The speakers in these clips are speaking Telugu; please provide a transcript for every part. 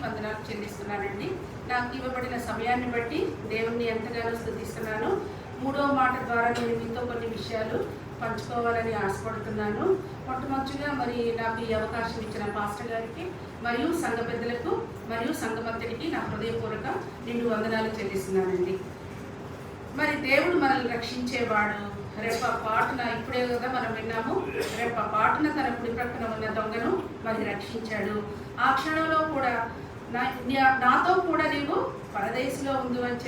వందనాలు చెల్లిస్తున్నానండి. నాకు ఇవ్వబడిన సమయాన్ని బట్టి దేవుణ్ణి ఎంతగానో స్తుతిస్తున్నాను. మూడవ మాట ద్వారా నేను మీతో కొన్ని విషయాలు పంచుకోవాలని ఆశపడుతున్నాను. మొట్టమొదటిగా మరి నాకు ఈ అవకాశం ఇచ్చిన పాస్టర్ గారికి మరియు సంఘ పెద్దలకు మరియు సంఘమంతటికి నా హృదయపూర్వక నిండు వందనాలు చెల్లిస్తున్నానండి. మరి దేవుడు మనల్ని రక్షించేవాడు. రెప్ప పాటున ఇప్పుడే కదా మనం విన్నాము, రెప్ప పాటున తన కుడి ప్రక్కన ఉన్న దొంగను మరి రక్షించాడు. ఆ క్షణంలో కూడా నాతో కూడా నీవు పరదేశంలో ఉండు అని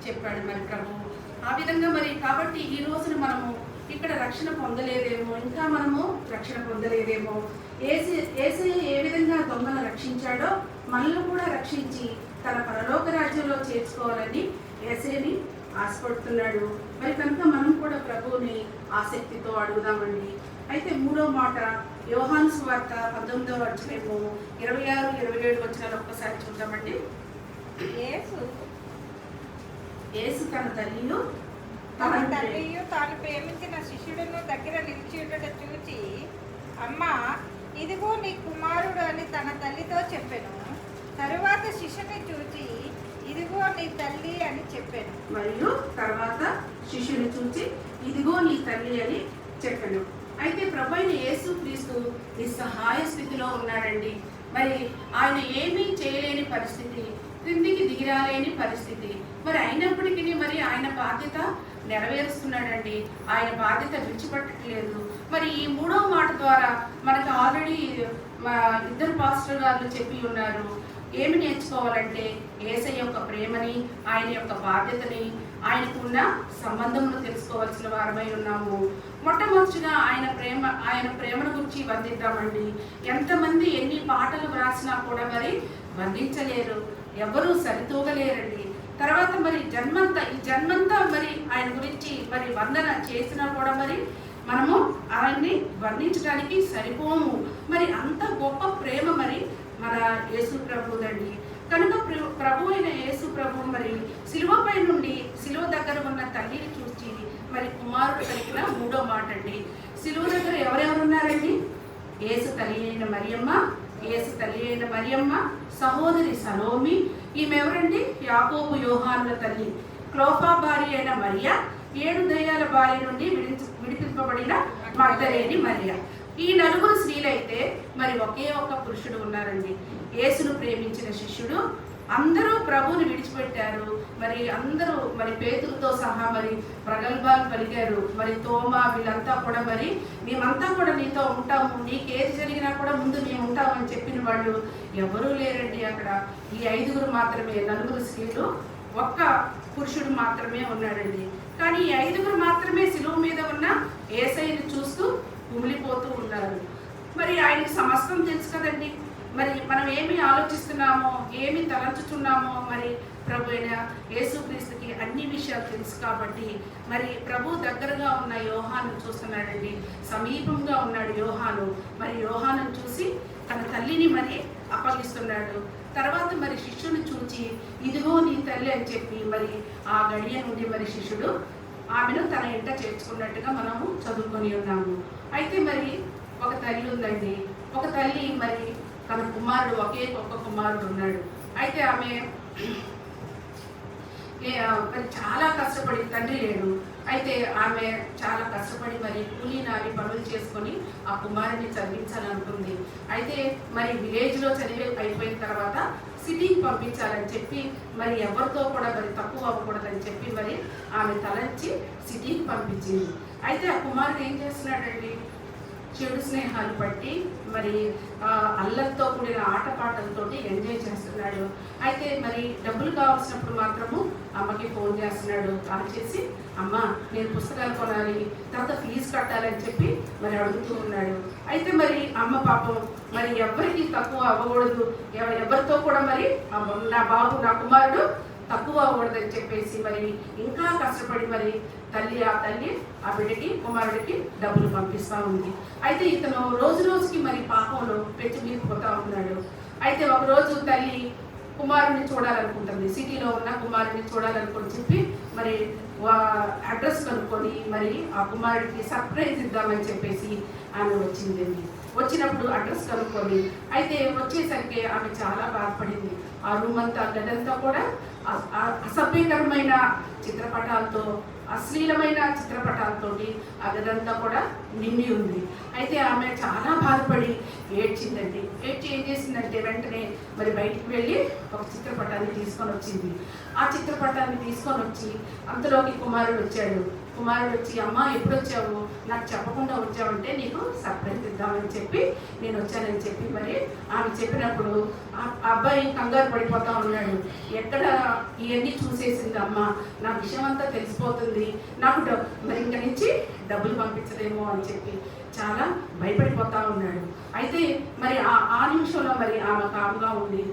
చెప్పాడు మరి ప్రభువు. ఆ విధంగా మరి కాబట్టి ఈ రోజున మనము ఇక్కడ రక్షణ పొందలేదేమో, ఇంకా మనము రక్షణ పొందలేదేమో. యేసయ్య ఏ విధంగా దొంగను రక్షించాడో మనల్ని కూడా రక్షించి తన పరలోక రాజ్యంలో చేర్చుకోవాలని యేసయ్యని ఆశపడుతున్నాడు. మరి కనుక మనం కూడా ప్రభువుని ఆసక్తితో అడుగుదామండి. అయితే మూడో మాట యోహాను సువార్త 19వ అధ్యాయము 26, 27 వచనాలు ఒక్కసారి చూద్దామండి. యేసు తన తల్లియు తాను ప్రేమించిన శిష్యుడును దగ్గర నిలిచి ఉండటం చూచి, అమ్మా ఇదిగో నీ కుమారుడు అని తన తల్లితో చెప్పెను. తరువాత శిష్యుని చూచి, ఇదిగో నీ తల్లి అని చెప్పాను. మరియు తర్వాత శిష్యుని చూచి ఇదిగో నీ తల్లి అని చెప్పాను. అయితే ప్రభువైన యేసుక్రీస్తు నిస్సహాయ స్థితిలో ఉన్నాడండి. మరి ఆయన ఏమీ చేయలేని పరిస్థితి, క్రిందికి దిగిరాలేని పరిస్థితి. మరి అయినప్పటికీ మరి ఆయన బాధ్యత నెరవేరుస్తున్నాడండి. ఆయన బాధ్యత విడిచిపెట్టట్లేదు. మరి ఈ మూడవ మాట ద్వారా మనకు ఆల్రెడీ ఇద్దరు పాస్టర్ గారు చెప్పి ఉన్నారు. ఏమి నేర్చుకోవాలంటే యేసయ్య యొక్క ప్రేమని, ఆయన యొక్క బాధ్యతని, ఆయనకున్న సంబంధమును తెలుసుకోవాల్సిన వారమై ఉన్నాము. మొట్టమొదటిగా ఆయన ప్రేమను గురించి వర్ణిద్దామండి. ఎంతమంది ఎన్ని పాటలు వ్రాసినా కూడా మరి వర్ణించలేరు, ఎవరూ సరితూగలేరండి. తర్వాత మరి ఈ జన్మంతా మరి ఆయన గురించి మరి వందన చేసినా కూడా మరి మనము ఆయన్ని వర్ణించడానికి సరిపోము. మరి అంత గొప్ప ప్రేమ మరి మన యేసు ప్రభుదండి. కనుక ప్రభు అయిన యేసు ప్రభు మరి సిలువపై నుండి సిలువ దగ్గర ఉన్న తల్లిని చూసి మరి కుమారుడు కలిగిన మూడో మాట అండి. సిలువ దగ్గర ఎవరెవరు ఉన్నారండి? యేసు తల్లి అయిన మరియమ్మ, సహోదరి సలోమి, ఈమె ఎవరండి? యాకోబు యోహానుల తల్లి, క్లోపా భార్య అయిన మరియా, 7 దయ్యాల బారి నుండి విడిపింపబడిన మగ్దలేని మరియా. ఈ 4 స్త్రీలైతే మరి ఒకే ఒక్క పురుషుడు ఉన్నారండి. యేసును ప్రేమించిన శిష్యుడు. అందరూ ప్రభువుని విడిచిపెట్టారు. మరి అందరూ మరి పేతురుతో సహా మరి ప్రగల్భాలు పలికారు. మరి తోమా వీళ్ళంతా కూడా మరి మేమంతా కూడా నీతో ఉంటాము, నీకేది జరిగినా కూడా ముందు మేము ఉంటామని చెప్పిన వాళ్ళు ఎవరూ లేరండి అక్కడ. ఈ 5 మాత్రమే, 4 స్త్రీలు, ఒక్క పురుషుడు మాత్రమే ఉన్నాడండి. కానీ ఈ 5 మాత్రమే సిలువ మీద ఉన్న యేసయ్యను చూస్తూ కుమిలిపోతూ ఉన్నారు. మరి ఆయనకి సమస్తం తెలుసు కదండి. మరి మనం ఏమి ఆలోచిస్తున్నామో, ఏమి తలంచుతున్నామో మరి ప్రభు అయిన యేసుక్రీస్తుకి అన్ని విషయాలు తెలుసు. కాబట్టి మరి ప్రభు దగ్గరగా ఉన్న యోహాను చూస్తున్నాడండి. సమీపంగా ఉన్నాడు యోహాను. మరి యోహాను చూసి తన తల్లిని మరి అప్పగిస్తున్నాడు. తర్వాత మరి శిష్యుని చూచి ఇదిగో నీ తల్లి అని చెప్పి మరి ఆ గడియ నుండి మరి శిష్యుడు ఆమెను తన ఇంట చేర్చుకున్నట్టుగా మనము చదువుకొని ఉన్నాము. అయితే మరి ఒక తల్లి ఉందండి. ఒక తల్లి మరి తన కుమారుడు, ఒక్క కుమారుడు ఉన్నాడు. అయితే ఆమె మరి చాలా కష్టపడి, తండ్రి లేడు. అయితే ఆమె చాలా కష్టపడి మరి కూలీ నాలి పనులు చేసుకొని ఆ కుమారుని చదివించాలనుకుంది. అయితే మరి విలేజ్లో చదివి అయిపోయిన తర్వాత సిటీకి పంపించాలని చెప్పి మరి ఎవరితో కూడా మరి తక్కువ అవ్వకూడదని చెప్పి మరి ఆమె తలంచి సిటీకి పంపించింది. అయితే ఆ కుమారుడు ఏం చేస్తున్నాడండి? చెడు స్నేహాలు పట్టి మరి అల్లరితో కూడిన ఆటపాటలతో ఎంజాయ్ చేస్తున్నాడు. అయితే మరి డబ్బులు కావాల్సినప్పుడు మాత్రము అమ్మకి ఫోన్ చేస్తున్నాడు. కాల్ చేసి అమ్మ నేను పుస్తకాలు కొనాలి, తర్వాత ఫీజు కట్టాలని చెప్పి మరి అడుగుతూ ఉన్నాడు. అయితే మరి అమ్మ పాపం మరి ఎవరికి తక్కువ అవ్వకూడదు, ఎవరితో కూడా మరి నా బాబు, నా కుమారుడు తక్కువ అవ్వకూడదని చెప్పేసి మరి ఇంకా కష్టపడి మరి ఆ తల్లి ఆ బిడ్డకి, కుమారుడికి డబ్బులు పంపిస్తూ ఉంది. అయితే ఇతను రోజు రోజుకి మరి పాపంలో పెంచి మీరిపోతూ ఉన్నాడు. అయితే ఒకరోజు తల్లి కుమారుడిని చూడాలనుకుంటుంది, సిటీలో ఉన్న కుమారుడిని చూడాలనుకుని చెప్పి మరి అడ్రస్ కనుక్కొని మరి ఆ కుమారుడికి సర్ప్రైజ్ ఇద్దామని చెప్పేసి ఆమె వచ్చిందండి. వచ్చినప్పుడు అడ్రస్ కనుక్కొని అయితే వచ్చేసరికి ఆమె చాలా బాధపడింది. ఆ రూమ్ అంతా గదంతా కూడా అసభ్యకరమైన చిత్రపటాలతో, అశ్లీలమైన చిత్రపటాలతోటి ఆ గదంతా కూడా నిండి ఉంది. అయితే ఆమె చాలా బాధపడి ఏడ్చిందండి. ఏడ్చి ఏం చేసిందంటే వెంటనే మరి బయటికి వెళ్ళి ఒక చిత్రపటాన్ని తీసుకొని వచ్చింది. ఆ చిత్రపటాన్ని తీసుకొని వచ్చి అంతలోకి కుమారుడు వచ్చాడు. కుమారుడు వచ్చి, అమ్మ ఎప్పుడు వచ్చావు, నాకు చెప్పకుండా వచ్చావంటే నీకు సర్ప్రైజ్ ఇద్దామని చెప్పి నేను వచ్చానని చెప్పి మరి ఆమె చెప్పినప్పుడు ఆ అబ్బాయి కంగారు పడిపోతా ఉన్నాడు. ఎక్కడ ఇవన్నీ చూసేసింది అమ్మ, నా విషయం అంతా తెలిసిపోతుంది, నాకు మరి ఇంక నుంచి డబ్బులు పంపించదేమో అని చెప్పి చాలా భయపడిపోతా ఉన్నాడు. అయితే మరి ఆ నిమిషంలో మరి ఆమె కామ్గా ఉంది.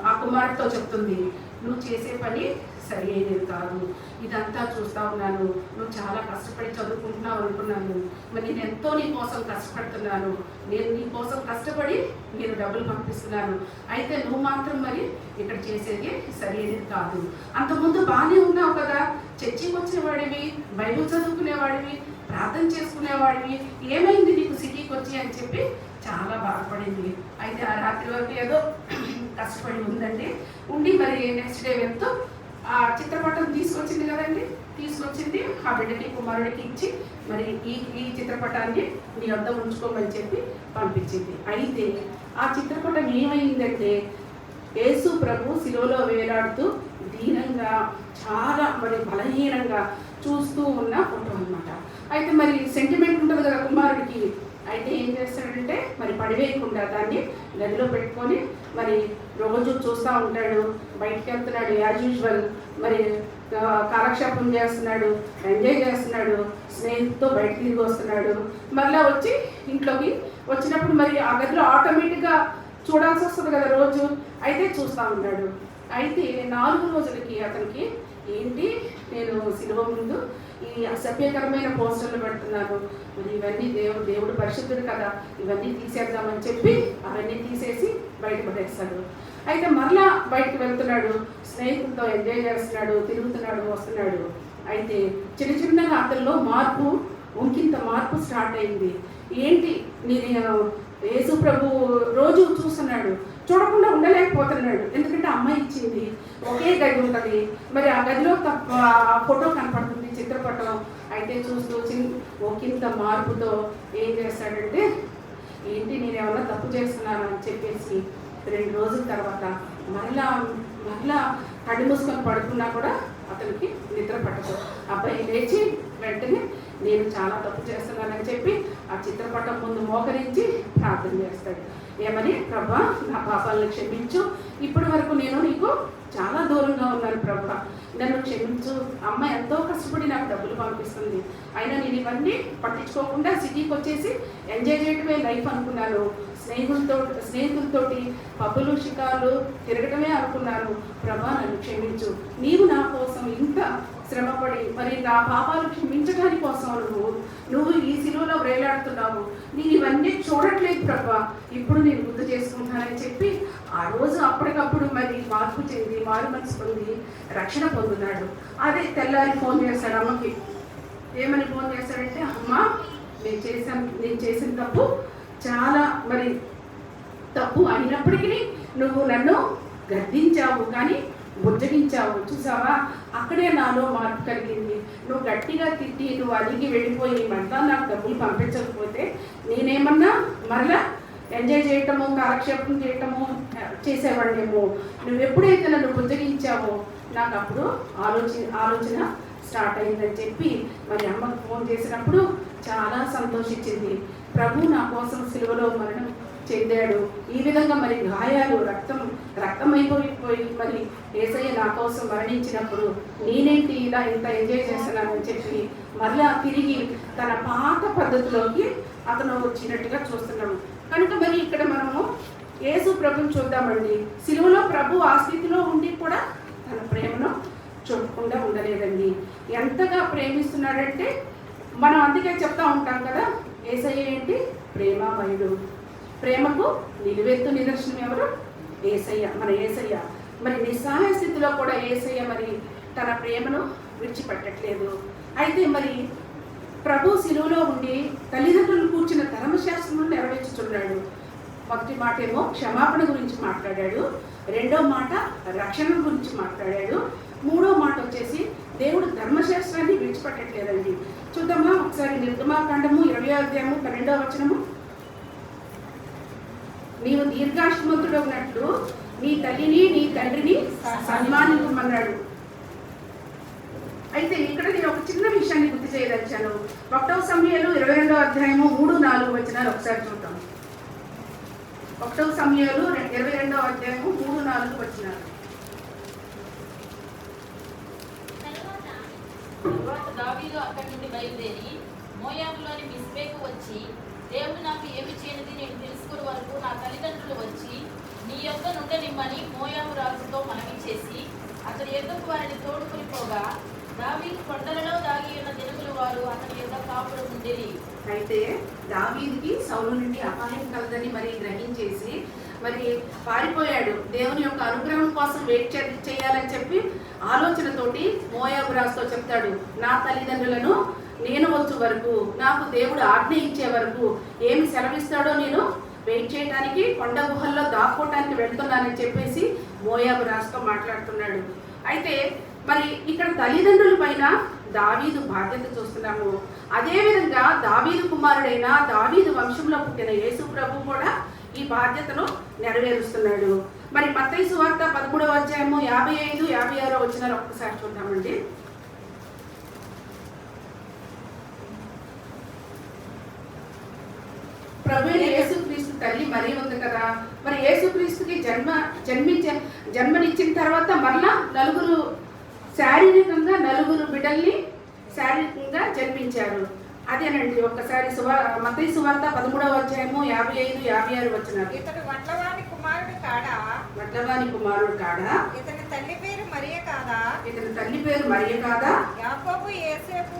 ఆ కుమారుడితో చెప్తుంది, నువ్వు చేసే పని సరి అయినది కాదు, ఇదంతా చూస్తూ ఉన్నాను, నువ్వు చాలా కష్టపడి చదువుకుంటున్నావు అనుకున్నాను, మరి నేను ఎంతో నీ కోసం కష్టపడుతున్నాను, నేను నీ కోసం కష్టపడి నేను డబ్బులు పంపిస్తున్నాను, అయితే నువ్వు మాత్రం మరి ఇక్కడ చేసేది సరి అయినది కాదు. అంతకుముందు బాగానే ఉన్నావు కదా, చర్చికి వచ్చేవాడివి, బైబిల్ చదువుకునేవాడివి, ప్రార్థన చేసుకునేవాడివి, ఏమైంది నీకు సిటీకి వచ్చి అని చెప్పి చాలా బాధపడింది. అయితే ఆ రాత్రి వరకు ఏదో కష్టపడి ఉందండి. ఉండి మరి నెక్స్ట్ డే వెళ్తూ ఆ చిత్రపటం తీసుకొచ్చింది కదండి, తీసుకొచ్చింది ఆ బిడ్డకి కుమారుడికి ఇచ్చి మరి ఈ చిత్రపటాన్ని నీ వద్ద ఉంచుకోమని చెప్పి పంపించింది. అయితే ఆ చిత్రపటం ఏమైందంటే యేసు ప్రభు శిలువలో వేలాడుతూ దీనంగా చాలా మరి బలహీనంగా చూస్తూ ఉన్న ఫోటో అనమాట. అయితే మరి సెంటిమెంట్ ఉంటుంది కదా కుమారుడికి. అయితే ఏం చేస్తాడంటే మరి పడివేయకుండా దాన్ని గదిలో పెట్టుకొని మరి రోజు చూస్తూ ఉంటాడు. బయటికి వెళ్తున్నాడు యాజ్ యూజువల్, మరి కాలక్షేపం చేస్తున్నాడు, ఎంజాయ్ చేస్తున్నాడు, స్నేహితులతో బయట తిరిగి వస్తున్నాడు. మళ్ళీ వచ్చి ఇంట్లోకి వచ్చినప్పుడు మరి ఆ గదిలో ఆటోమేటిక్గా చూడాల్సి వస్తుంది కదా రోజు. అయితే చూస్తూ ఉన్నాడు. అయితే 4 రోజులకి అతనికి ఏంటి, నేను సిలువ ముందు ఈ అసభ్యకరమైన పోస్టర్లు పెడుతున్నాను, మరి ఇవన్నీ దేవుడు పరిశుద్ధుడు కదా, ఇవన్నీ తీసేద్దామని చెప్పి అవన్నీ తీసేసి బయట పడేస్తాడు. అయితే మరలా బయటకు వెళ్తున్నాడు, స్నేహితులతో ఎంజాయ్ చేస్తున్నాడు, తిరుగుతున్నాడు, వస్తున్నాడు. అయితే చిన్న చిన్నగా అతనిలో మార్పు, ఇంకింత మార్పు స్టార్ట్ అయింది. ఏంటి, నేను యేసు ప్రభు రోజు చూస్తున్నాడు, చూడకుండా ఉండలేకపోతున్నాడు. ఎందుకంటే అమ్మాయి ఇచ్చింది, ఒకే గది ఉంటుంది, మరి ఆ గదిలో ఫోటో కనపడుతుంది, చిత్రపటం. అయితే చూస్తూ ఒకంత మార్పుతో ఏం చేస్తాడంటే, ఏంటి నేను ఏమన్నా తప్పు చేస్తున్నాను అని చెప్పేసి 2 రోజుల తర్వాత మరలా కళ్ళు మూసుకొని పడుకున్నా కూడా అతనికి నిద్ర పట్టదు. అబ్బాయి లేచి వెంటనే నేను చాలా తప్పు చేస్తున్నానని చెప్పి ఆ చిత్రపటం ముందు మోకరించి ప్రార్థన చేస్తాడు. ఏమని, ప్రభా నా పాపాలను క్షమించు, ఇప్పటి వరకు నేను నీకు చాలా దూరంగా ఉన్నాను ప్రభా, నన్ను క్షమించు. అమ్మ ఎంతో కష్టపడి నాకు డబ్బులు పంపిస్తుంది, అయినా నేను ఇవన్నీ పట్టించుకోకుండా సిటీకి వచ్చేసి ఎంజాయ్ చేయడమే లైఫ్ అనుకున్నాను, స్నేహితులతోటి పబ్బులు షికార్లు తిరగటమే అనుకున్నాను. ప్రభా నన్ను క్షమించు, నీవు నా కోసం ఇంత శ్రమపడి మరి నా పాపాలు క్షమించడానికి కోసం నువ్వు ఈ శిలువలో వేలాడుతున్నావు, నేను ఇవన్నీ చూడట్లేదు ప్రభా, ఇప్పుడు నేను గుర్తు చేసుకుంటానని చెప్పి ఆ రోజు అప్పటికప్పుడు మరి మార్పు చెంది మారు మనసు పొంది రక్షణ పొందున్నాడు. అదే తెల్లారి ఫోన్ చేశాడు అమ్మకి. ఏమని ఫోన్ చేశాడంటే, అమ్మ నేను చేసిన తప్పు చాలా మరి తప్పు అయినప్పటికీ నువ్వు నన్ను గద్దించావు, కానీ బుజ్జగించావు, చూసావా, అక్కడే నాలో మార్పు కలిగింది. నువ్వు గట్టిగా తిట్టి నువ్వు అడిగి వెళ్ళిపోయి మళ్ళా నాకు డబ్బులు పంపించకపోతే నేనేమన్నా మరలా ఎంజాయ్ చేయటము, కాలక్షేపం చేయటము చేసేవాడినేమో. నువ్వు ఎప్పుడైతే నన్ను బుజ్జగించావో నాకు అప్పుడు ఆలోచన స్టార్ట్ అయిందని చెప్పి మరి అమ్మకు ఫోన్ చేసినప్పుడు చాలా సంతోషించింది. ప్రభు నా కోసం సిలువలో మరణం చెందాడు, ఈ విధంగా మరి గాయాలు రక్తమైపోయి మరి యేసయ్య నా కోసం మరణించినప్పుడు నేనేంటి ఇలా ఇంత ఎంజాయ్ చేస్తున్నానని చెప్పి మరలా తిరిగి తన పాత పద్ధతిలోకి అతను వచ్చినట్టుగా చూస్తున్నాము. కనుక మరి ఇక్కడ మనము యేసు ప్రభుని చూద్దామండి. సిలువలో ప్రభు ఆ స్థితిలో ఉండి కూడా తన ప్రేమను చూడకుండా ఉండలేదండి. ఎంతగా ప్రేమిస్తున్నాడంటే మనం అందుకే చెప్తా ఉంటాం కదా, యేసయ్య ఏంటి, ప్రేమమయుడు, ప్రేమకు నిలువెత్తు నిదర్శనం ఎవరు, యేసయ్య, మన యేసయ్య. మరి నిస్సహాయ స్థితిలో కూడా యేసయ్య మరి తన ప్రేమను విడిచిపెట్టట్లేదు. అయితే మరి ప్రభు శిలువలో ఉండి తల్లిదండ్రులను కూర్చున్న ధర్మశాస్త్రం నెరవేర్చుతున్నాడు. మొదటి మాట ఏమో క్షమాపణ గురించి మాట్లాడాడు, రెండో మాట రక్షణ గురించి మాట్లాడాడు, మూడో మాట వచ్చేసి దేవుడు ధర్మశాస్త్రాన్ని విడిచిపెట్టట్లేదండి. చూద్దామా ఒకసారి నిర్గమాకాండము 20:12 నీవు దీర్ఘాయుష్మంతుడు ఉన్నట్లు నీ తల్లిని నీ తండ్రిని సన్మానించమన్నాడు. అయితే ఇక్కడ నేను ఒక చిన్న విషయాన్ని గుర్తు చేయదలిచాను. 1 సమూయేలు 22:3-4 ఒకసారి చూద్దాం. 1 సమూయేలు 22:3-4. తరువాత దావీదు అక్కడి నుండి బయలుదేరి మోయాబులోని మిస్పేకు వచ్చి, దేవుడు నాకు ఏమి చేయనిది నేను తెలుసుకునే వరకు నా తల్లిదండ్రులు వచ్చి నీ యొద్ద నుండనిమ్మని మోయాబు రాజుతో మనవి చేసి అతని యొద్దకు వారిని తోడుకుని పోగా, దావీదు కొండలలో దాగి ఉన్న దినములు వారు అతని యొద్ద కాపుడు ఉండేది. అయితే దావీదుకి సౌలు నుండి అపాయం కలదని మరి గ్రహించేసి మరి పారిపోయాడు. దేవుని యొక్క అనుగ్రహం కోసం వెయిట్ చేయాలని చెప్పి ఆలోచనతోటి మోయాబు రాజుతో చెప్తాడు, నా తల్లిదండ్రులను నేను వచ్చే వరకు, నాకు దేవుడు ఆజ్ఞ ఇచ్చే వరకు ఏమి సెలవిస్తాడో నేను వెయిట్ చేయడానికి కొండ గుహల్లో దాక్కోవటానికి వెళ్తున్నానని చెప్పేసి మోయాబు రాజుతో మాట్లాడుతున్నాడు. అయితే మరి ఇక్కడ తల్లిదండ్రుల పైన దావీదు బాధ్యత చూస్తున్నాము. అదేవిధంగా దావీదు కుమారుడైన దావీదు వంశంలో పుట్టిన యేసు ప్రభు కూడా ఈ బాధ్యతను నెరవేరుస్తున్నాడు. మరి మత్తయి సువార్త 13:55-56 ఒక్కసారి చూద్దామండి. ప్రభు యేసుక్రీస్తు తల్లి మరి ఉంది కదా, మరి యేసుక్రీస్తుకి జన్మనిచ్చిన తర్వాత మరలా శారీరకంగా నలుగురు బిడ్డల్ని శారీరకంగా జన్మించారు. అదేనండి ఒక్కసారి మత్తయి సువార్త 13:55-56. ఇతడు వడ్లవాని కుమారుడు కాడా? వడ్లవాని కుమారుడు కాడా? ఇతని తల్లి పేరు మరియ కాదా? ఇతని తల్లి పేరు మరియ కాదా? యాకోబు, యోసేపు,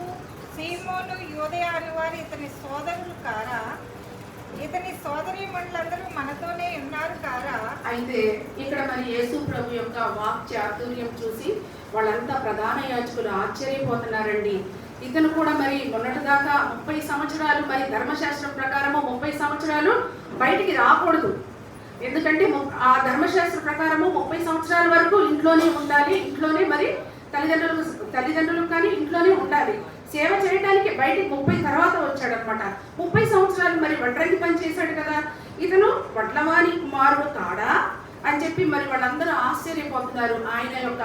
సీమోను, యూదయ అను వారు ఇతని సోదరులు కారా? ఇతని సోదరీమణులందరూ మనతోనే ఉన్నారు కారా? అయితే ఇక్కడ మరి యేసు ప్రభు యొక్క వాక్ చాతుర్యం చూసి వాళ్ళంతా ప్రధాన యాజకులు ఆశ్చర్యపోతున్నారండి. ఇతను కూడా మరి మొన్నటిదాకా 30 సంవత్సరాలు మరి ధర్మశాస్త్రం ప్రకారము 30 సంవత్సరాలు బయటికి రాకూడదు. ఎందుకంటే ఆ ధర్మశాస్త్ర ప్రకారము 30 సంవత్సరాల వరకు ఇంట్లోనే ఉండాలి, ఇంట్లోనే మరి తల్లిదండ్రులు కానీ ఇంట్లోనే ఉండాలి. సేవ చేయడానికి బయటికి 30 తర్వాత వచ్చాడనమాట. 30 సంవత్సరాలు మరి వడ్రంగి పని చేశాడు కదా, ఇతను వడ్లవాని కుమారుడు కాడా అని చెప్పి మరి వాళ్ళందరూ ఆశ్చర్యపోతున్నారు. ఆయన యొక్క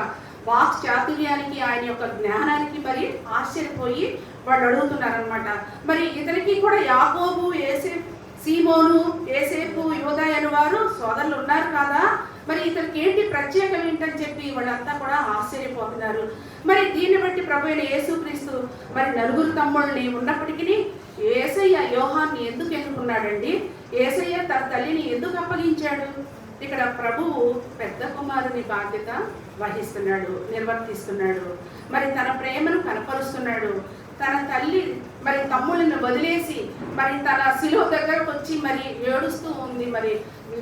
వాక్ చాతుర్యానికి, ఆయన యొక్క జ్ఞానానికి మరి ఆశ్చర్యపోయి వాళ్ళు అడుగుతున్నారనమాట. మరి ఇతనికి కూడా యాకోబు, సీమోను, యోసేపు, యూదయ అను వారు సోదరులు ఉన్నారు కదా, మరి ఇతనికి ఏంటి ప్రత్యేకం ఏంటని చెప్పి వాళ్ళంతా కూడా ఆశ్చర్యపోతున్నారు. మరి దీన్ని బట్టి ప్రభు అయిన యేసుక్రీస్తు మరి నలుగురు తమ్ముళ్ళని ఉన్నప్పటికీ యేసయ్య యోహాన్ని ఎందుకు ఎన్నుకున్నాడండి? యేసయ్య తన తల్లిని ఎందుకు అప్పగించాడు? ఇక్కడ ప్రభువు పెద్ద కుమారుని బాధ్యత వహిస్తున్నాడు, నిర్వర్తిస్తున్నాడు. మరి తన ప్రేమను కనపరుస్తున్నాడు. తన తల్లి మరి తమ్ముళ్ళని వదిలేసి మరి తన శిలువ దగ్గరకు వచ్చి మరి ఏడుస్తూ ఉంది, మరి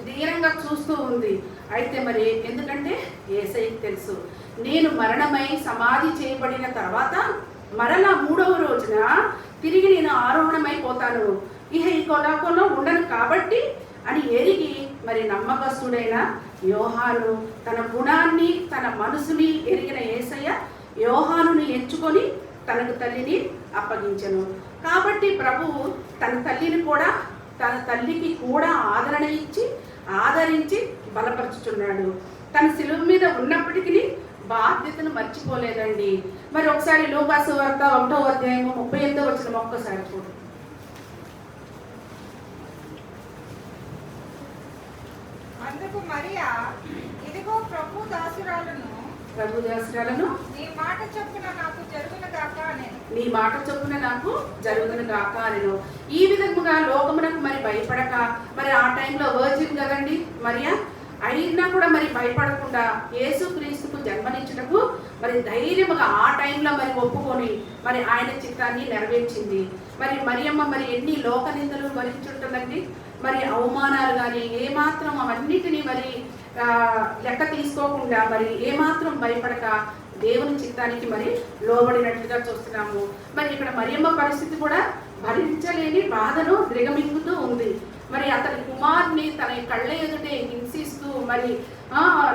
ధీరంగా చూస్తూ ఉంది. అయితే మరి ఎందుకంటే యేసయ్యకి తెలుసు, నేను మరణమై సమాధి చేయబడిన తర్వాత మరలా 3వ రోజున తిరిగి నేను ఆరోహణమైపోతాను, ఇక ఈ కొలాకోలో ఉండను కాబట్టి అని ఎరిగి మరి నమ్మకస్తుడైన యోహాను తన గుణాన్ని తన మనసుని ఎరిగిన యేసయ్య యోహానుని ఎంచుకొని తనకు తల్లిని అప్పగించను. కాబట్టి ప్రభువు తన తల్లిని కూడా తన తల్లికి కూడా ఆదరణ ఇచ్చి ఆదరించి బలపరుచుచున్నాడు. తన శిలువ మీద ఉన్నప్పటికీ బాధ్యతను మర్చిపోలేదండి. మరి ఒకసారి లూకా సువార్త 1:38 ఒక్కసారి చూడండి. అందుకు మరియా, ఇదిగో ప్రభు దాసురాలను నీ మాట చొప్పున నాకు జరుగును గాక అనెను. ఈ విధముగా లోకమునకు మరి భయపడక, మరి ఆ టైంలో వర్జిన్ కదండి మరియా, అయినా కూడా మరి భయపడకుండా యేసుక్రీస్తుకు జన్మనిచ్చుటకు మరి ధైర్యముగా ఆ టైంలో మరి ఒప్పుకొని మరి ఆయన చిత్తాన్ని నెరవేర్చింది. మరి మరియమ్మ మరి ఎన్ని లోక నిందలు భరించుంటుందండి, మరి అవమానాలు కానీ ఏమాత్రం అవన్నిటినీ మరి లెక్క తీసుకోకుండా మరి ఏమాత్రం భయపడక దేవుని చిత్తానికి మరి లోబడినట్లుగా చూస్తున్నాము. మరి ఇక్కడ మరియమ్మ పరిస్థితి కూడా భరించలేని బాధను దిగమింగుతూ ఉంది. మరి అతని కుమారుని తన కళ్ళ ఎదుటే హింసిస్తూ మరి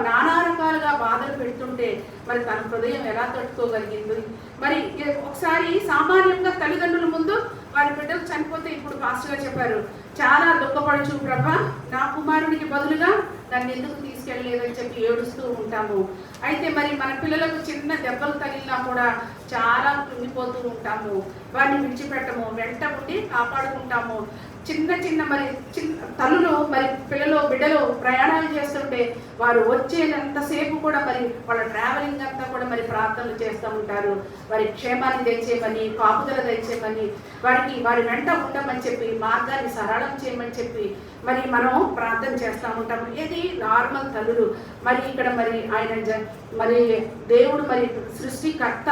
నానా రకాలుగా బాధలు పెడుతుంటే మరి తన హృదయం ఎలా తట్టుకోగలిగింది? మరి ఒకసారి సామాన్యంగా తల్లిదండ్రుల ముందు వారి బిడ్డలు చనిపోతే, ఇప్పుడు పాస్టర్ గారు చెప్పారు, చాలా దుఃఖపడచ్చు ప్రభా, నా కుమారుడికి బదులుగా నన్ను ఎందుకు తీసుకెళ్ళలేదని చెప్పి ఏడుస్తూ ఉంటాము. అయితే మరి మన పిల్లలకు చిన్న దెబ్బలు తగిలినా కూడా చాలా కృంగిపోతూ ఉంటాము. వారిని విడిచిపెట్టము, వెంట ఉండి కాపాడుకుంటాము. చిన్న మరి తల్లులు మరి బిడ్డలు ప్రయాణాలు చేస్తుంటే వారు వచ్చేంతసేపు కూడా మరి వాళ్ళ ట్రావెలింగ్ అంతా కూడా మరి ప్రార్థనలు చేస్తూ ఉంటారు. వారి క్షేమాన్ని తెచ్చేయమని, కాపుదల తెచ్చేయమని, వారి వెంట ఉండమని చెప్పి, మార్గాన్ని సరళం చేయమని చెప్పి మరి మనం ప్రార్థన చేస్తూ ఉంటాము. ఇది నార్మల్ తల్లులు. మరి ఇక్కడ మరి ఆయన మరి దేవుడు మరి సృష్టికర్త,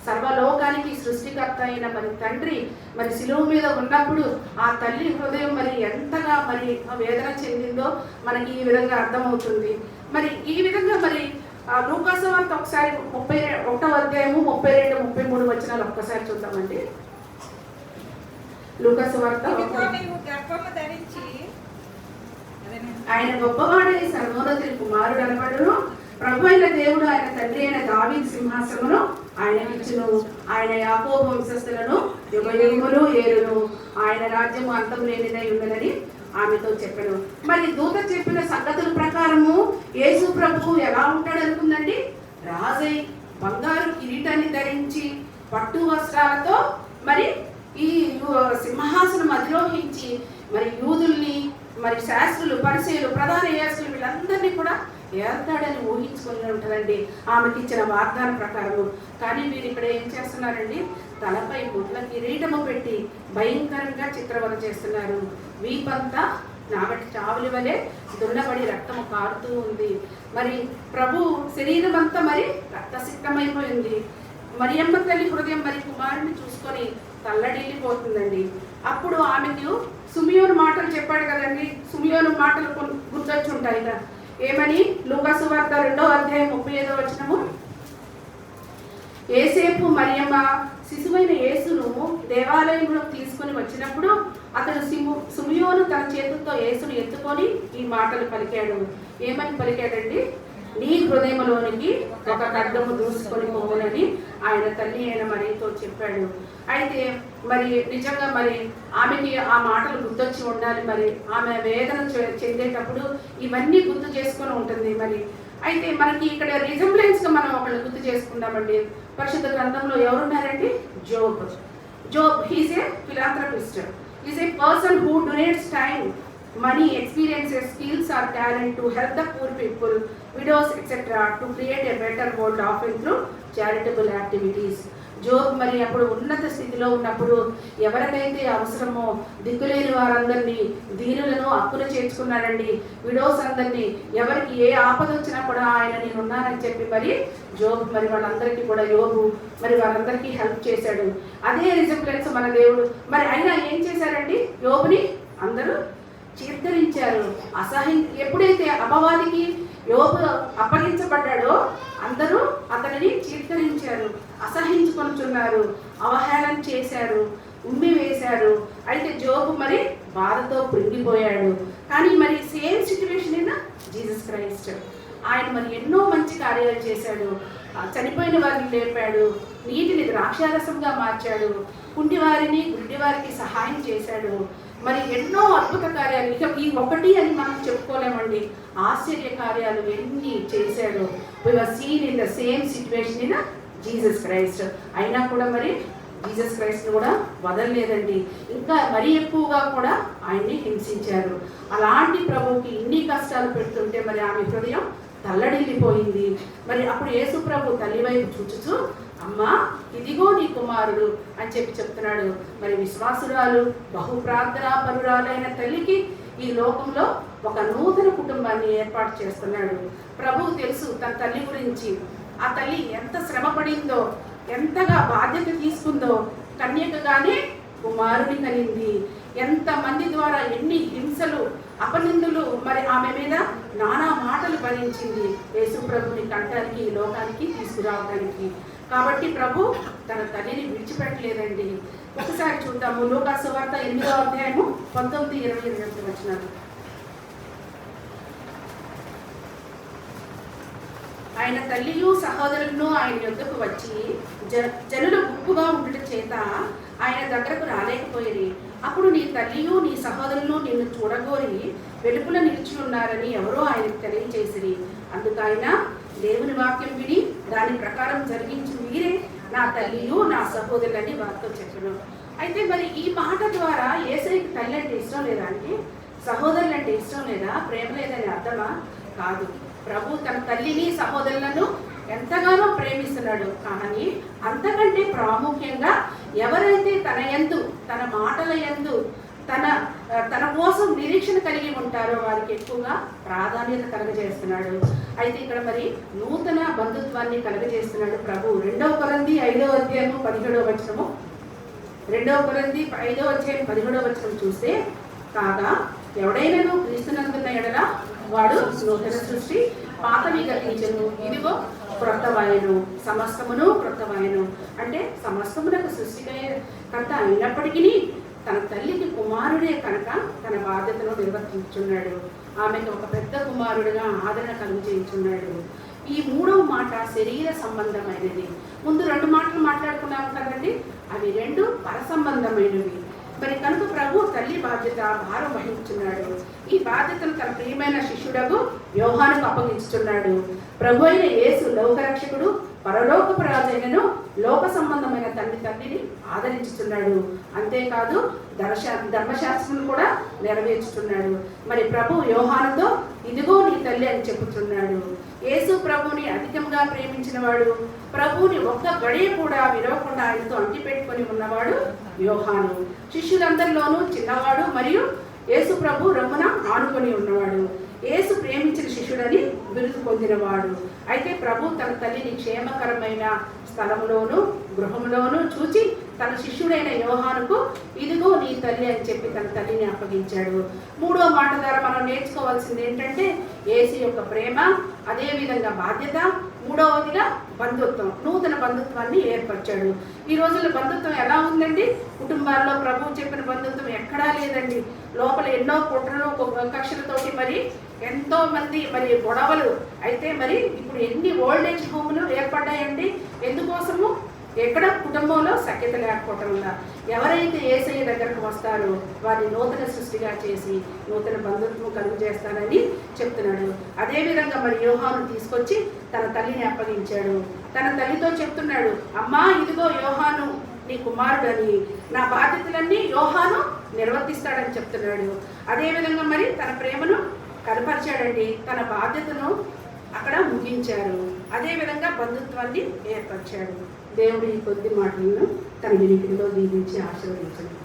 సర్వలోకానికి సృష్టికర్త అయిన మరి తండ్రి మరి శిలువ మీద ఉన్నప్పుడు ఆ తల్లి హృదయం మరి ఎంతగా మరి వేదన చెందిందో మనకి ఈ విధంగా అర్థమవుతుంది. మరి ఈ విధంగా మరి లూకాసు వార్త ఒకసారి 31వ అధ్యాయము 32, 33 వచనాలు ఒక్కసారి చూద్దామండి. లూకాసు వార్త. ఆయన గొప్పవాడై సర్వోన్నతుని కుమారుడు అనబడును. ప్రభు అయిన దేవుడు ఆయన తండ్రి అయిన దావీదు సింహాసనమును ఆయనకిచ్చును. ఆయన యాకోబు వంశస్థులను యుగయుగములు ఏలును. ఆయన రాజ్యము అంతం లేనిదై ఉన్నదని ఆమెతో చెప్పాడు. మరి దూత చెప్పిన సంగతుల ప్రకారము యేసు ప్రభువు ఎలా ఉంటాడు అనుకుందండి? రాజై బంగారు కిరీటాన్ని ధరించి పట్టు వస్త్రాలతో మరి ఈ సింహాసనం అధిరోహించి మరి యూదుల్ని మరి శాస్త్రులు, పరిసయ్యులు, ప్రధాన యాజకులు వీళ్ళందరినీ కూడా ఏర్తాడని ఊహించుకొని ఉంటుందండి ఆమెకి ఇచ్చిన వాగ్దానం ప్రకారము. కానీ వీరు ఇక్కడ ఏం చేస్తున్నారండి? తలపై గుడ్ల కిరీటము పెట్టి భయంకరంగా చిత్రవద చేస్తున్నారు. వీపంతా నాగటి చావుల వలె దున్నబడి రక్తము కారుతూ ఉంది. మరి ప్రభు శరీరం అంతా మరి రక్తసిక్తమైపోయింది. మరియమ్మ తల్లి హృదయం మరి కుమారుని చూసుకొని తల్లడిల్లిపోతుందండి. అప్పుడు ఆమెకు సుమియోను మాటలు చెప్పాడు కదండి. సుమియోను మాటలు గుర్తొచ్చి ఉంటాయి కదా. ఏమని? లూకాసు వార్త 2వ అధ్యాయం 35వ వచనము. యేసేపు మరియమ్మ శిశువైన యేసును దేవాలయంలో తీసుకొని వచ్చినప్పుడు అతడు సుమియోను తన చేతులతో యేసును ఎత్తుకొని ఈ మాటలు పలికాడు. ఏమని పలికాడండి? నీ హృదయంలోనికి ఒక ఖడ్గము దూసుకొని పోవాలని ఆయన తల్లి అయిన మరియతో చెప్పాడు. అయితే మరి నిజంగా మరి ఆమెకి ఆ మాటలు గుర్తొచ్చి ఉండాలి. మరి ఆమె వేదన చెందేటప్పుడు ఇవన్నీ గుర్తు చేసుకొని ఉంటుంది. మరి అయితే మనకి ఇక్కడ రిజంబ్లెన్స్గా మనం ఒకళ్ళు గుర్తు చేసుకుందామండి. పరిశుద్ధ గ్రంథంలో ఎవరున్నారండి? Job he's a philanthropist. Is a person who donates time, money, experiences, skills or talent to help the poor people, widows, etc. to create a better world, often through charitable activities. Job మరి అప్పుడు ఉన్నత స్థితిలో ఉన్నప్పుడు ఎవరికైతే అవసరమో దిక్కులేని వారందరినీ, దీనులను హక్కున చేర్చుకున్నారండి. విడోస్ అందరినీ, ఎవరికి ఏ ఆపద వచ్చినా కూడా ఆయన నేను ఉన్నానని చెప్పి మరి జోబ్ మరి వాళ్ళందరికీ కూడా యోబు మరి వాళ్ళందరికీ హెల్ప్ చేశాడు. అదే రిజంబ్లెన్స్ మన దేవుడు. మరి అయినా ఏం చేశారండి? యోబుని అందరూ చీత్కరించారు. ఎప్పుడైతే అపవాదికి యోబు అప్పగించబడ్డాడో అందరూ అతనిని చీత్కరించారు, అసహించుకొనుచున్నారు, అవహేళన చేశారు, ఉమ్మి వేశారు. అయితే జోబు మరి బాధతో కృంగిపోయాడు. కానీ మరి సేమ్ సిచ్యువేషన్ అయినా జీసస్ క్రైస్ట్ ఆయన మరి ఎన్నో మంచి కార్యాలు చేశాడు. చనిపోయిన వారిని లేపాడు, నీటిని ద్రాక్షారసంగా మార్చాడు, కుంటివారిని గుడ్డివారికి సహాయం చేశాడు. మరి ఎన్నో అద్భుత కార్యాలు, ఇక ఈ ఒకటి అని మనం చెప్పుకోలేమండి. ఆశ్చర్య కార్యాలు ఎన్ని చేశాడు. We were seen in the same situation in Jesus Christ. అయినా కూడా మరి జీసస్ క్రైస్ట్ కూడా వదలలేదండి. ఇంకా మరీ ఎక్కువగా కూడా ఆయన్ని హింసించారు. అలాంటి ప్రభువుకి ఇన్ని కష్టాలు పెడుతుంటే మరి ఆమె హృదయం తల్లడిల్లిపోయింది. మరి అప్పుడు యేసు ప్రభు తల్లి వైపు చూచుచు, అమ్మా ఇదిగో నీ కుమారుడు అని చెప్తున్నాడు. మరి విశ్వాసురాలు, బహు ప్రార్థనా పరురాలైన తల్లికి ఈ లోకంలో ఒక నూతన కుటుంబాన్ని ఏర్పాటు చేస్తున్నాడు. ప్రభువు తెలుసు తన తల్లి గురించి. ఆ తల్లి ఎంత శ్రమ పడిందో, ఎంతగా బాధ్యత తీసుకుందో. కన్యకగానే కుమారుని కనింది. ఎంతమంది ద్వారా ఎన్ని హింసలు అపనిందులు మరి ఆమె మీద నానా మాటలు భరించింది యేసు ప్రభుని కంటానికి ఈ లోకానికి తీసుకురావడానికి. కాబట్టి ప్రభు తన తల్లిని విడిచిపెట్టలేదండి. ఒకసారి చూద్దాము లూకా సువార్త 8వ అధ్యాయము 19, 20, 22 వచనాలు. ఆయన తల్లియు సహోదరులను ఆయన యొద్దకు వచ్చి జనులు గుంపుగా ఉండటం చేత ఆయన దగ్గరకు రాలేకపోయి, అప్పుడు నీ తల్లియు నీ సహోదరులను నిన్ను చూడగోరి వెలుపుల నిలిచి ఉన్నారని ఎవరో ఆయనకు తెలియచేసిరి. అందుకు ఆయన దేవుని వాక్యం విని దాని ప్రకారం జరిగించి మీరే నా తల్లియు నా సహోదరులని వారితో చెప్పను. అయితే మరి ఈ మాట ద్వారా యేసయ్యకి తల్లి అంటే ఇష్టం లేదా అంటే, సహోదరులు అంటే ఇష్టం లేదా, ప్రేమ లేదని అర్థమా? కాదు. ప్రభు తన తల్లిని సహోదరులను ఎంతగానో ప్రేమిస్తున్నాడు. కానీ అంతకంటే ప్రాముఖ్యంగా ఎవరైతే తన యందు, తన మాటల యందు, తన కోసం నిరీక్షణ కలిగి ఉంటారో వారికి ఎక్కువగా ప్రాధాన్యత కలగజేస్తున్నాడు. అయితే ఇక్కడ మరి నూతన బంధుత్వాన్ని కలగజేస్తున్నాడు ప్రభు. 2 కొరింథీ 5వ అధ్యాయము 17వ వచనము, 2 కొరింథీ 5వ అధ్యాయం 17వ వచనం చూస్తే, కాగా ఎవడైనాను క్రీస్తునందున్న ఎడల వాడు నూతన సృష్టి, పాతవి గతించెను, ఇదిగో క్రొత్తవాయను, సమస్తమును క్రొత్తవాయను. అంటే సమస్తమునకు సృష్టికర్త అయినప్పటికీ తన తల్లికి కుమారుడే కనుక తన బాధ్యతను నిర్వర్తించున్నాడు. ఆమెకు ఒక పెద్ద కుమారుడిగా ఆదరణ కలుగజేయించున్నాడు. ఈ 3వ మాట శరీర సంబంధమైనది. ముందు 2 మాటలు మాట్లాడుకున్నాము కదండి, అవి 2 పర సంబంధమైనవి. మరి కనుక ప్రభు తల్లి బాధ్యత భారం వహించున్నాడు. ఈ బాధ్యతను తన ప్రియమైన శిష్యుడకు యోహానుకు అప్పగించుతున్నాడు. ప్రభు అయిన యేసు లోకరక్షకుడు, పరలోకపు రాజైనను లోక సంబంధమైన తల్లిని ఆదరించుతున్నాడు. అంతేకాదు ధర్మశాస్త్రం కూడా నెరవేర్చుతున్నాడు. మరి ప్రభు యోహానుతో ఇదిగో నీ తల్లి అని చెప్పుతున్నాడు. యేసు ప్రభుని అధికంగా ప్రేమించిన వాడు, ప్రభుని ఒక్క గడియ కూడా విరవకుండా ఆయనతో అంటిపెట్టుకొని ఉన్నవాడు యోహాను. శిష్యులందరిలోనూ చిన్నవాడు మరియు యేసు ప్రభు రొమ్మున ఆనుకొని ఉన్నవాడు. యేసు ప్రేమించిన శిష్యుడని బిరుదు పొందినవాడు. అయితే ప్రభు తన తల్లిని క్షేమకరమైన స్థలంలోను గృహంలోను చూచి తన శిష్యుడైన యోహానుకు ఇదిగో నీ తల్లి అని చెప్పి తన తల్లిని అప్పగించాడు. 3వ మాట ద్వారా మనం నేర్చుకోవాల్సింది ఏంటంటే యేసు యొక్క ప్రేమ, అదేవిధంగా బాధ్యత, 3వదిగా బంధుత్వం, నూతన బంధుత్వాన్ని ఏర్పరిచాడు. ఈ రోజుల్లో బంధుత్వం ఎలా ఉందండి? కుటుంబాల్లో ప్రభువు చెప్పిన బంధుత్వం ఎక్కడా లేదండి. లోపల ఎన్నో కుట్రలు కక్షలతోటి మరి ఎంతో మంది మరి గొడవలు. అయితే మరి ఇప్పుడు ఎన్ని ఓల్డ్ ఏజ్ హోమ్లు ఏర్పడ్డాయండి. ఎందుకోసము? ఎక్కడ కుటుంబంలో సఖ్యత లేకపోవటం వల్ల. ఎవరైతే యేసయ్య దగ్గరకు వస్తారో వారిని నూతన సృష్టిగా చేసి నూతన బంధుత్వం కలుగు చేస్తానని చెప్తున్నాడు. అదేవిధంగా మరి యోహాను తీసుకొచ్చి తన తల్లిని అప్పగించాడు. తన తల్లితో చెప్తున్నాడు, అమ్మా ఇదిగో యోహాను నీ కుమారుడు అని, నా బాధ్యతలన్నీ యోహాను నిర్వర్తిస్తాడని చెప్తున్నాడు. అదేవిధంగా మరి తన ప్రేమను కనపరిచాడండి. తన బాధ్యతను అక్కడ ముగించారు. అదేవిధంగా బంధుత్వాన్ని ఏర్పరిచాడు. దేవుడు ఈ కొద్ది మాటలను తన వినికిడిలో దీవించి ఆశీర్వదించాడు.